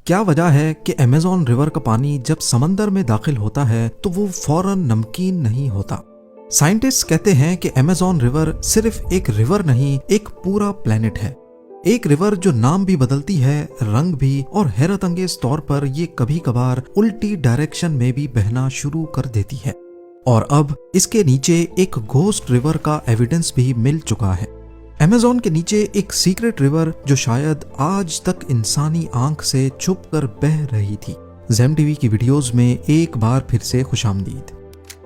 क्या वजह है कि अमेज़न रिवर का पानी जब समंदर में दाखिल होता है तो वो फौरन नमकीन नहीं होता। साइंटिस्ट कहते हैं कि अमेज़न रिवर सिर्फ एक रिवर नहीं, एक पूरा प्लेनेट है। एक रिवर जो नाम भी बदलती है, रंग भी, और हैरत अंगेज तौर पर ये कभी कभार उल्टी डायरेक्शन में भी बहना शुरू कर देती है। और अब इसके नीचे एक घोस्ट रिवर का एविडेंस भी मिल चुका है। अमेज़न के नीचे एक सीक्रेट रिवर जो शायद आज तक इंसानी आंख से छुप कर बह रही थी। ज़ेम टीवी की वीडियोस में एक बार फिर से खुशामदीद।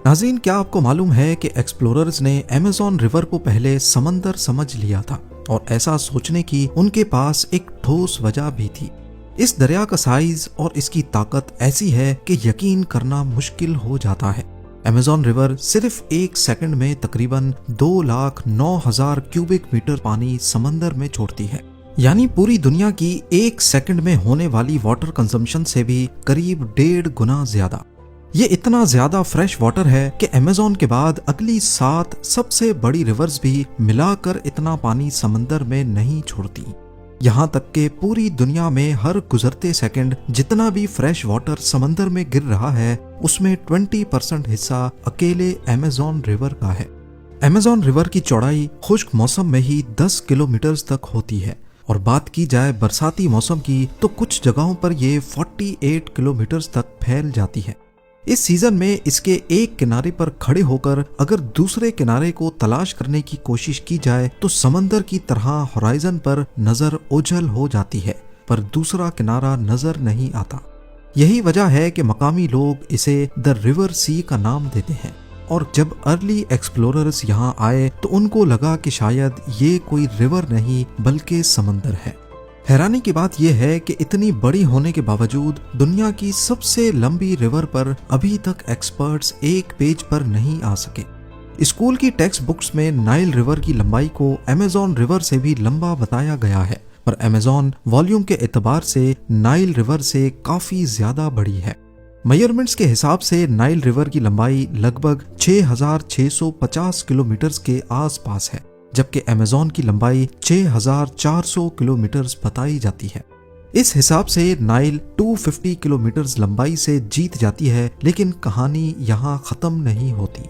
नाज़रीन, क्या आपको मालूम है कि एक्सप्लोरर्स ने अमेज़न रिवर को पहले समंदर समझ लिया था, और ऐसा सोचने की उनके पास एक ठोस वजह भी थी। इस दरिया का साइज और इसकी ताकत ऐसी है कि यकीन करना मुश्किल हो जाता है। अमेज़न रिवर सिर्फ एक सेकंड में तकरीबन 2,09,000 क्यूबिक मीटर पानी समंदर में छोड़ती है, यानी पूरी दुनिया की एक सेकंड में होने वाली वाटर कंजम्पशन से भी करीब 1.5 गुना ज्यादा। ये इतना ज्यादा फ्रेश वाटर है कि अमेज़न के बाद अगली 7 सबसे बड़ी रिवर्स भी मिलाकर इतना पानी समंदर में नहीं छोड़ती। यहाँ तक कि पूरी दुनिया में हर गुजरते सेकंड जितना भी फ्रेश वाटर समंदर में गिर रहा है, उसमें 20% हिस्सा अकेले अमेज़न रिवर का है। अमेज़न रिवर की चौड़ाई खुश्क मौसम में ही 10 किलोमीटर तक होती है, और बात की जाए बरसाती मौसम की तो कुछ जगहों पर ये 48 किलोमीटर तक फैल जाती है। इस सीजन में इसके एक किनारे पर खड़े होकर अगर दूसरे किनारे को तलाश करने की कोशिश की जाए तो समंदर की तरह होराइजन पर नजर ओझल हो जाती है, पर दूसरा किनारा नजर नहीं आता। यही वजह है कि मकामी लोग इसे द रिवर सी का नाम देते हैं। और जब अर्ली एक्सप्लोरर्स यहाँ आए तो उनको लगा कि शायद ये कोई रिवर नहीं बल्कि समंदर है। हैरानी की बात यह है कि इतनी बड़ी होने के बावजूद दुनिया की सबसे लंबी रिवर पर अभी तक एक्सपर्ट्स एक पेज पर नहीं आ सके। स्कूल की टेक्स्ट बुक्स में नाइल रिवर की लंबाई को अमेज़न रिवर से भी लंबा बताया गया है, पर अमेज़न वॉल्यूम के एतबार से नाइल रिवर से काफी ज्यादा बड़ी है। मेजरमेंट्स के हिसाब से नाइल रिवर की लंबाई लगभग 6,650 किलोमीटर के आसपास है, जबकि अमेज़न की लंबाई 6,400 किलोमीटर बताई जाती है। इस हिसाब से नाइल 250 किलोमीटर लंबाई से जीत जाती है, लेकिन कहानी यहाँ खत्म नहीं होती।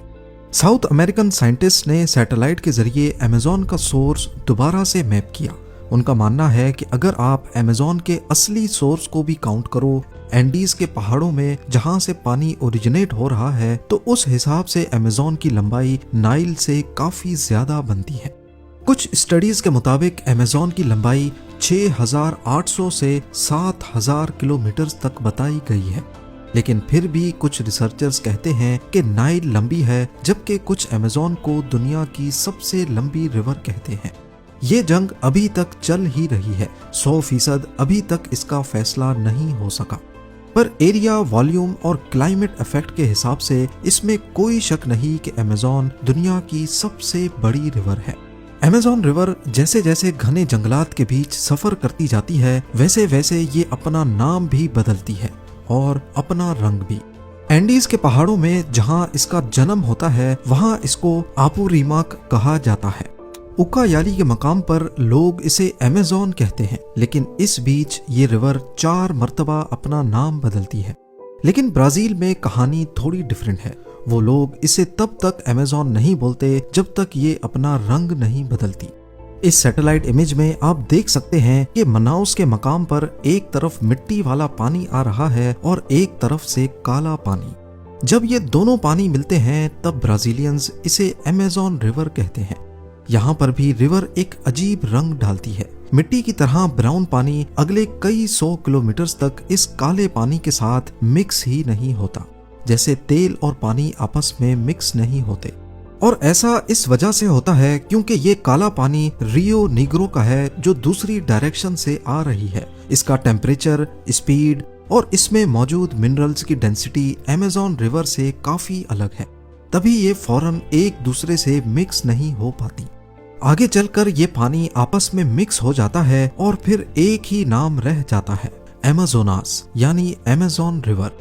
साउथ अमेरिकन साइंटिस्ट ने सैटेलाइट के जरिए अमेज़न का सोर्स दोबारा से मैप किया। उनका मानना है कि अगर आप अमेज़न के असली सोर्स को भी काउंट करो, एंडीज के पहाड़ों में जहां से पानी ओरिजिनेट हो रहा है, तो उस हिसाब से अमेज़न की लंबाई नाइल से काफी ज्यादा बनती है। कुछ स्टडीज के मुताबिक अमेज़न की लंबाई 6,800 से 7,000 किलोमीटर तक बताई गई है, लेकिन फिर भी कुछ रिसर्चर्स कहते हैं कि नाइल लंबी है, जबकि कुछ अमेज़न को दुनिया की सबसे लंबी रिवर कहते हैं। ये जंग अभी तक चल ही रही है। 100% अभी तक इसका फैसला नहीं हो सका, पर एरिया, वॉल्यूम और क्लाइमेट इफेक्ट के हिसाब से इसमें कोई शक नहीं कि अमेज़न दुनिया की सबसे बड़ी रिवर है। अमेज़न रिवर जैसे जैसे घने जंगलात के बीच सफर करती जाती है, वैसे वैसे ये अपना नाम भी बदलती है और अपना रंग भी। एंडीज के पहाड़ों में जहां इसका जन्म होता है, वहां इसको आपुरीमाक कहा जाता है। उकायाली के मकाम पर लोग इसे अमेज़न कहते हैं, लेकिन इस बीच ये रिवर 4 मर्तबा अपना नाम बदलती है। लेकिन ब्राजील में कहानी थोड़ी डिफरेंट है। वो लोग इसे तब तक अमेज़न नहीं बोलते जब तक ये अपना रंग नहीं बदलती। इस सैटेलाइट इमेज में आप देख सकते हैं कि मनाउस के मकाम पर एक तरफ मिट्टी वाला पानी आ रहा है और एक तरफ से काला पानी। जब ये दोनों पानी मिलते हैं तब ब्राजीलियंस इसे अमेज़न रिवर कहते हैं। यहाँ पर भी रिवर एक अजीब रंग डालती है। मिट्टी की तरह ब्राउन पानी अगले कई 100 किलोमीटर तक इस काले पानी के साथ मिक्स ही नहीं होता, जैसे तेल और पानी आपस में मिक्स नहीं होते। और ऐसा इस वजह से होता है क्योंकि ये काला पानी रियो नीग्रो का है, जो दूसरी डायरेक्शन से आ रही है। इसका टेम्परेचर, स्पीड और इसमें मौजूद मिनरल्स की डेंसिटी अमेज़न रिवर से काफी अलग है, तभी ये फौरन एक दूसरे से मिक्स नहीं हो पाती। आगे चलकर ये पानी आपस में मिक्स हो जाता है और फिर एक ही नाम रह जाता है, अमेज़ोनास, यानी अमेज़न रिवर।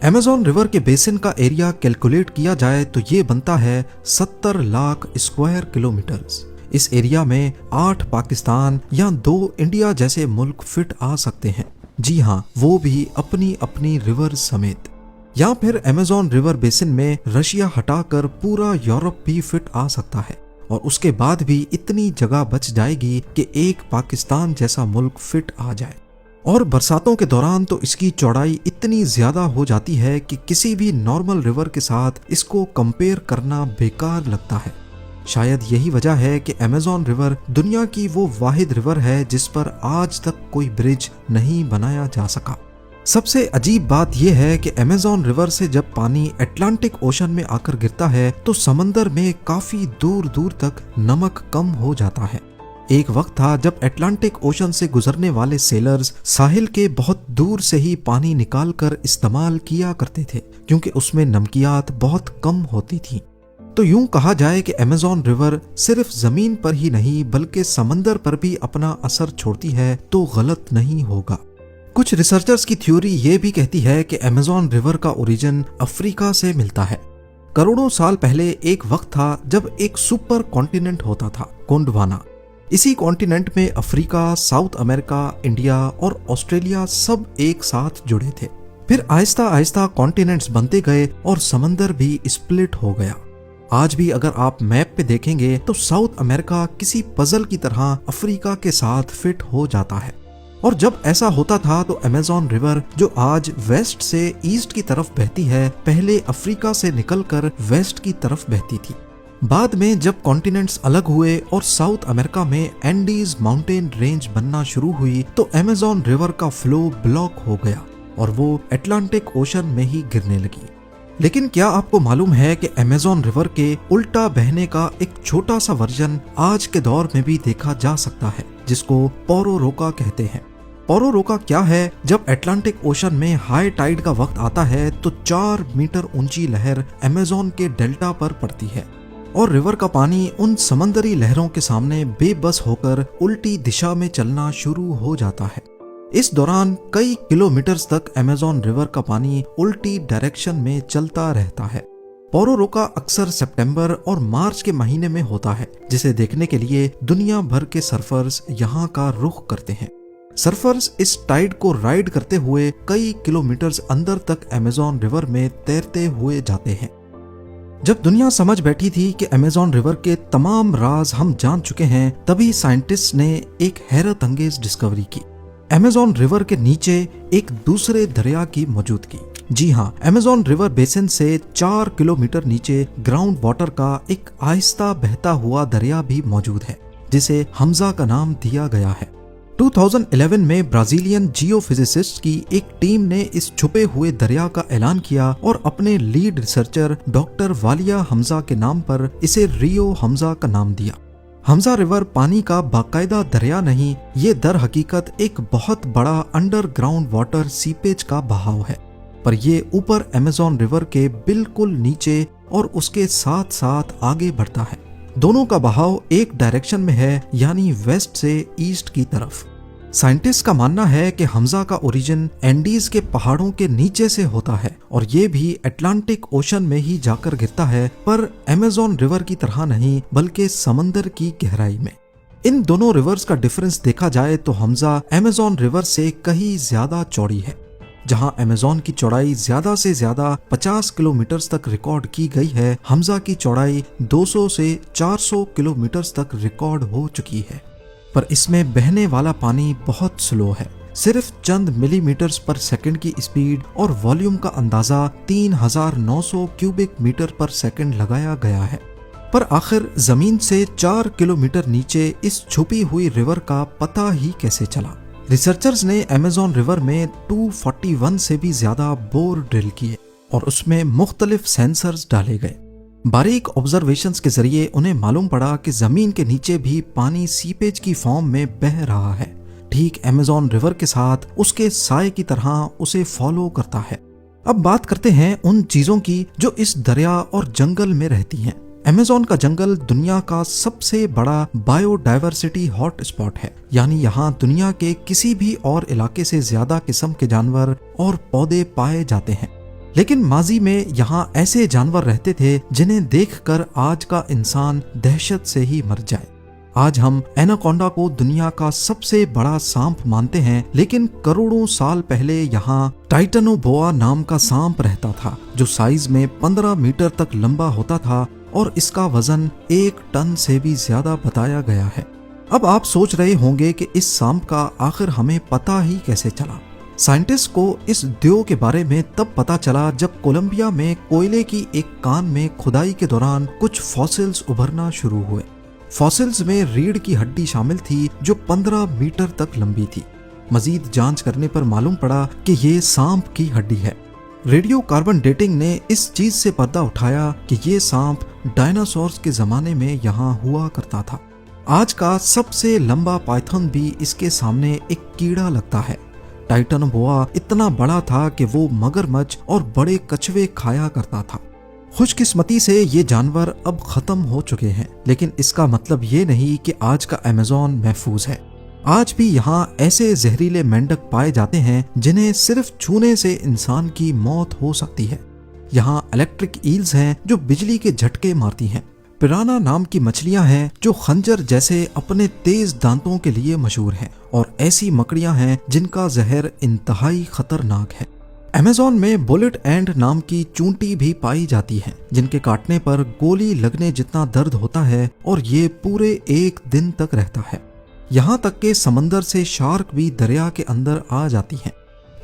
अमेज़न रिवर के बेसिन का एरिया कैलकुलेट किया जाए तो ये बनता है 70 लाख स्क्वायर किलोमीटर। इस एरिया में 8 पाकिस्तान या 2 इंडिया जैसे मुल्क फिट आ सकते हैं। जी हाँ, वो भी अपनी अपनी रिवर समेत। या फिर अमेज़न रिवर बेसिन में रशिया हटाकर पूरा यूरोप भी फिट आ सकता है, और उसके बाद भी इतनी जगह बच जाएगी कि एक पाकिस्तान जैसा मुल्क फिट आ जाए। और बरसातों के दौरान तो इसकी चौड़ाई इतनी ज्यादा हो जाती है कि किसी भी नॉर्मल रिवर के साथ इसको कंपेयर करना बेकार लगता है। शायद यही वजह है कि अमेज़न रिवर दुनिया की वो वाहिद रिवर है जिस पर आज तक कोई ब्रिज नहीं बनाया जा सका। सबसे अजीब बात यह है कि अमेज़न रिवर से जब पानी अटलांटिक ओशन में आकर गिरता है तो समंदर में काफी दूर दूर तक नमक कम हो जाता है। एक वक्त था जब अटलांटिक ओशन से गुजरने वाले सेलर्स साहिल के बहुत दूर से ही पानी निकालकर इस्तेमाल किया करते थे, क्योंकि उसमें नमकियात बहुत कम होती थी। तो यूं कहा जाए कि अमेज़न रिवर सिर्फ जमीन पर ही नहीं बल्कि समंदर पर भी अपना असर छोड़ती है तो गलत नहीं होगा। कुछ रिसर्चर्स की थ्योरी ये भी कहती है कि अमेज़न रिवर का ओरिजिन अफ्रीका से मिलता है। करोड़ों साल पहले एक वक्त था जब एक सुपर कॉन्टिनेंट होता था, गोंडवाना। इसी कॉन्टिनेंट में अफ्रीका, साउथ अमेरिका, इंडिया और ऑस्ट्रेलिया सब एक साथ जुड़े थे। फिर आहिस्ता आहिस्ता कॉन्टिनेंट्स बनते गए और समंदर भी स्प्लिट हो गया। आज भी अगर आप मैप पे देखेंगे तो साउथ अमेरिका किसी पजल की तरह अफ्रीका के साथ फिट हो जाता है। और जब ऐसा होता था तो अमेज़न रिवर जो आज वेस्ट से ईस्ट की तरफ बहती है, पहले अफ्रीका से निकलकर वेस्ट की तरफ बहती थी। बाद में जब कॉन्टिनेंट्स अलग हुए और साउथ अमेरिका में एंडीज माउंटेन रेंज बनना शुरू हुई तो अमेज़न रिवर का फ्लो ब्लॉक हो गया और वो अटलांटिक ओशन में ही गिरने लगी। लेकिन क्या आपको मालूम है कि अमेज़न रिवर के उल्टा बहने का एक छोटा सा वर्जन आज के दौर में भी देखा जा सकता है, जिसको पोरोरोका कहते हैं। पोरोरोका क्या है? जब अटलांटिक ओशन में हाई टाइड का वक्त आता है तो 4 मीटर ऊंची लहर अमेज़न के डेल्टा पर पड़ती है और रिवर का पानी उन समंदरी लहरों के सामने बेबस होकर उल्टी दिशा में चलना शुरू हो जाता है। इस दौरान कई किलोमीटर्स तक अमेज़न रिवर का पानी उल्टी डायरेक्शन में चलता रहता है। पोरोरोका अक्सर सितंबर और मार्च के महीने में होता है, जिसे देखने के लिए दुनिया भर के सर्फर्स यहाँ का रुख करते हैं। सर्फर्स इस टाइड को राइड करते हुए कई किलोमीटर्स अंदर तक अमेज़न रिवर में तैरते हुए जाते हैं। जब दुनिया समझ बैठी थी कि अमेज़न रिवर के तमाम राज हम जान चुके हैं, तभी साइंटिस्ट ने एक हैरत अंगेज डिस्कवरी की। अमेज़न रिवर के नीचे एक दूसरे दरिया की मौजूदगी। जी हाँ, अमेज़न रिवर बेसिन से 4 किलोमीटर नीचे ग्राउंड वाटर का एक आहिस्ता बहता हुआ दरिया भी मौजूद है, जिसे हमजा का नाम दिया गया है। 2011 में ब्राजीलियन जियोफिजिसिस्ट की एक टीम ने इस छुपे हुए दरिया का ऐलान किया और अपने lead researcher doctor Walia Hamza के नाम पर इसे रियो हमजा का नाम दिया। हमजा रिवर पानी का बाकायदा दरिया नहीं, ये दर हकीकत एक बहुत बड़ा अंडरग्राउंड वाटर सीपेज का बहाव है, पर ये ऊपर अमेज़न रिवर के बिल्कुल नीचे और उसके साथ साथ आगे बढ़ता है। दोनों का बहाव एक डायरेक्शन में है, यानी वेस्ट से ईस्ट की तरफ। साइंटिस्ट का मानना है कि हमजा का ओरिजिन एंडीज के पहाड़ों के नीचे से होता है और ये भी अटलांटिक ओशन में ही जाकर गिरता है, पर अमेज़न रिवर की तरह नहीं बल्कि समंदर की गहराई में। इन दोनों रिवर्स का डिफरेंस देखा जाए तो हमजा अमेज़न रिवर से कहीं ज्यादा चौड़ी है। जहां अमेज़न की चौड़ाई ज्यादा से ज्यादा 50 किलोमीटर तक रिकॉर्ड की गई है, हमजा की चौड़ाई 200 से 400 किलोमीटर तक रिकॉर्ड हो चुकी है। पर इसमें बहने वाला पानी बहुत स्लो है, सिर्फ चंद मिलीमीटर्स पर सेकंड की स्पीड और वॉल्यूम का अंदाजा 3900 क्यूबिक मीटर पर सेकंड लगाया गया है। पर आखिर जमीन से 4 किलोमीटर नीचे इस छुपी हुई रिवर का पता ही कैसे चला? रिसर्चर्स ने अमेज़न रिवर में 241 से भी ज्यादा बोर ड्रिल किए और उसमें मुख्तलिफ सेंसर्स डाले गए। बारीक ऑब्जर्वेशंस के जरिए उन्हें मालूम पड़ा कि जमीन के नीचे भी पानी सीपेज की फॉर्म में बह रहा है, ठीक अमेज़न रिवर के साथ उसके साए की तरह उसे फॉलो करता है। अब बात करते हैं उन चीजों की जो इस दरिया और जंगल में रहती हैं। अमेज़न का जंगल दुनिया का सबसे बड़ा बायोडाइवर्सिटी हॉट स्पॉट है, यानी यहाँ दुनिया के किसी भी और इलाके से ज्यादा किस्म के जानवर और पौधे पाए जाते हैं। लेकिन माजी में यहाँ ऐसे जानवर रहते थे जिन्हें देखकर आज का इंसान दहशत से ही मर जाए। आज हम एनाकोंडा को दुनिया का सबसे बड़ा सांप मानते हैं, लेकिन करोड़ों साल पहले यहाँ टाइटनोबोआ नाम का सांप रहता था, जो साइज में 15 मीटर तक लंबा होता था और इसका वजन 1 टन से भी ज्यादा बताया गया है। अब आप सोच रहे होंगे कि इस सांप का आखिर हमें पता ही कैसे चला। साइंटिस्ट को इस द्यो के बारे में तब पता चला जब कोलंबिया में कोयले की एक कान में खुदाई के दौरान कुछ फॉसिल्स उभरना शुरू हुए। फॉसिल्स में रीढ़ की हड्डी शामिल थी जो 15 मीटर तक लंबी थी। मजीद जांच करने पर मालूम पड़ा कि ये सांप की हड्डी है। रेडियो कार्बन डेटिंग ने इस चीज से पर्दा उठाया कि ये सांप डायनासोर्स के जमाने में यहाँ हुआ करता था। आज का सबसे लंबा पाइथन भी इसके सामने एक कीड़ा लगता है। टाइटनोबोआ इतना बड़ा था कि वो मगरमच्छ और बड़े कछुए खाया करता था। खुशकिस्मती से ये जानवर अब खत्म हो चुके हैं, लेकिन इसका मतलब ये नहीं कि आज का अमेज़न महफूज है। आज भी यहाँ ऐसे जहरीले मेंढक पाए जाते हैं जिन्हें सिर्फ छूने से इंसान की मौत हो सकती है। यहाँ इलेक्ट्रिक ईल्स हैं जो बिजली के झटके मारती हैं। पिराना नाम की मछलियां हैं जो खंजर जैसे अपने तेज दांतों के लिए मशहूर हैं, और ऐसी मकड़ियां हैं जिनका जहर इंतहाई खतरनाक है। अमेज़न में बुलेट एंड नाम की चूंटी भी पाई जाती है, जिनके काटने पर गोली लगने जितना दर्द होता है और ये पूरे 1 दिन तक रहता है। यहाँ तक कि समंदर से शार्क भी दरिया के अंदर आ जाती हैं।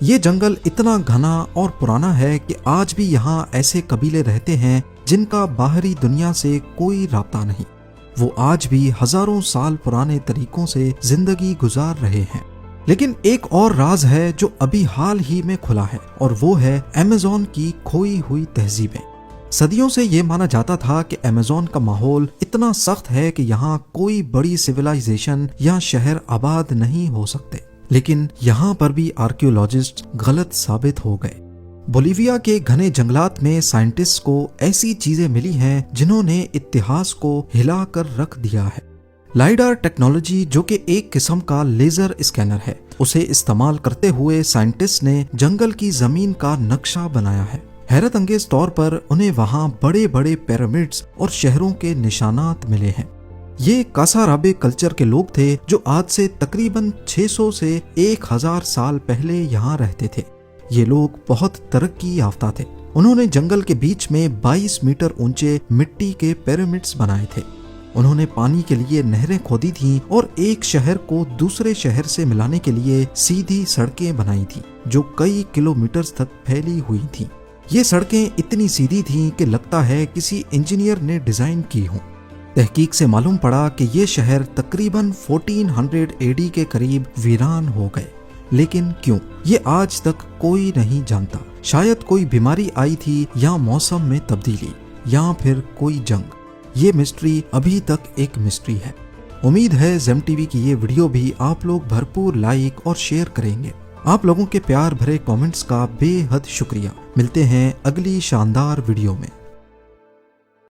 ये जंगल इतना घना और पुराना है कि आज भी यहाँ ऐसे कबीले रहते हैं जिनका बाहरी दुनिया से कोई राब्ता नहीं। वो आज भी हजारों साल पुराने तरीकों से जिंदगी गुजार रहे हैं। लेकिन एक और राज है जो अभी हाल ही में खुला है, और वो है अमेज़न की खोई हुई तहजीबें। सदियों से ये माना जाता था कि अमेज़न का माहौल इतना सख्त है कि यहाँ कोई बड़ी सिविलाइजेशन या शहर आबाद नहीं हो सकते, लेकिन यहाँ पर भी आर्कियोलॉजिस्ट गलत साबित हो गए। बोलिविया के घने जंगलात में साइंटिस्ट को ऐसी चीजें मिली हैं जिन्होंने इतिहास को हिलाकर रख दिया है। लाइडार टेक्नोलॉजी, जो कि एक किस्म का लेजर स्कैनर है, उसे इस्तेमाल करते हुए साइंटिस्ट ने जंगल की जमीन का नक्शा बनाया है। हैरत अंगेज तौर पर उन्हें वहाँ बड़े बड़े पिरामिड्स और शहरों के निशानात मिले हैं। ये कासाराबे कल्चर के लोग थे जो आज से तकरीबन 600 से 1000 साल पहले यहाँ रहते थे। ये लोग बहुत तरक्की याफ्ता थे। उन्होंने जंगल के बीच में 22 मीटर ऊंचे मिट्टी के पिरामिड्स बनाए थे। उन्होंने पानी के लिए नहरें खोदी थीं और एक शहर को दूसरे शहर से मिलाने के लिए सीधी सड़कें बनाई थीं, जो कई किलोमीटर तक फैली हुई थीं। ये सड़कें इतनी सीधी थीं कि लगता है किसी इंजीनियर ने डिजाइन की हो। तहकीक से मालूम पड़ा कि ये शहर तकरीबन 1400 AD के करीब वीरान हो गए, लेकिन क्यों, ये आज तक कोई नहीं जानता। शायद कोई बीमारी आई थी, या मौसम में तब्दीली, या फिर कोई जंग। ये मिस्ट्री अभी तक एक मिस्ट्री है। उम्मीद है ज़ेम टीवी की ये वीडियो भी आप लोग भरपूर लाइक और शेयर करेंगे। आप लोगों के प्यार भरे कमेंट्स का बेहद शुक्रिया। मिलते हैं अगली शानदार वीडियो में।